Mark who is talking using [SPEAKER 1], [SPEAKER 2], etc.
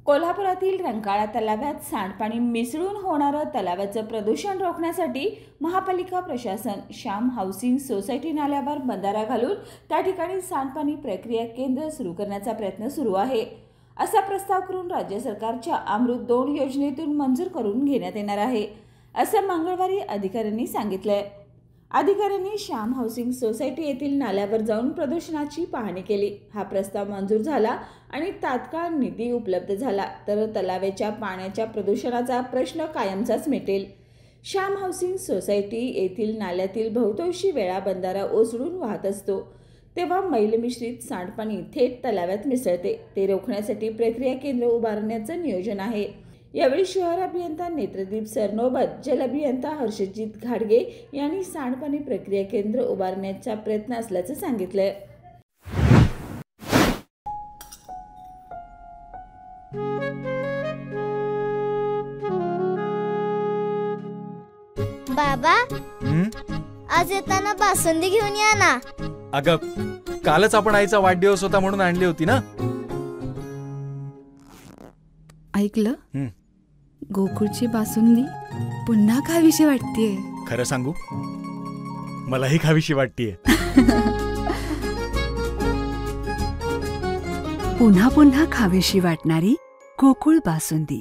[SPEAKER 1] कोल्हापुरातील रंकाळा तलावात सांडपाणी मिसळून होणारं तलावाचं प्रदूषण रोखण्यासाठी महापालिका प्रशासन श्याम हाऊसिंग सोसायटी नाल्यावर बंधारा घालून त्या ठिकाणी सांडपाणी प्रक्रिया केंद्र सुरू करण्याचा प्रयत्न सुरू आहे। असा प्रस्ताव करून राज्य सरकारच्या अमृत 2 योजनेतून मंजूर करून घेण्यात येणार आहे, असं मंगळवारी अधिकाऱ्यांनी सांगितलंय। अधिकाऱ्यांनी श्याम हाऊसिंग सोसायटी येथील नाल्यावर जाऊन प्रदूषणाची पाहणी केली। हा प्रस्ताव मंजूर झाला आणि तात्काळ निधी उपलब्ध झाला तर तलावाच्या पाण्याच्या प्रदूषणाचा प्रश्न कायमचाच मिटेल। श्याम हाऊसिंग सोसायटी येथील नाल्यातील बहुतांशी वेळा बंधारा ओसळून वाहत असतो, तेव्हा मैल मिश्रित सांडपाणी थेट तलावात मिसळते। ते रोखण्यासाठी प्रक्रिया केंद्र उभारण्याचं नियोजन आहे। यावेळी शहर अभियंता नेत्रदीप सरनोबत, जल अभियंता हर्षजित घाडगे यांनी सांडपाणी प्रक्रिया केंद्र उभारण्याचा प्रयत्न असल्याचं सांगितलंय।
[SPEAKER 2] बाबा, आज येताना बासुंदी घेऊन या ना।
[SPEAKER 3] अगं, कालच आपण आईचा वाढदिवस होता म्हणून आणली होती ना।
[SPEAKER 4] ऐकलं, गोकुळची बासुंदी पुन्हा खावीशी वाटतेय।
[SPEAKER 3] खरं सांगू, मलाही खावीशी वाटतेय।
[SPEAKER 4] पुन्हा पुन्हा खावीशी वाटणारी गोकुळ बासुंदी।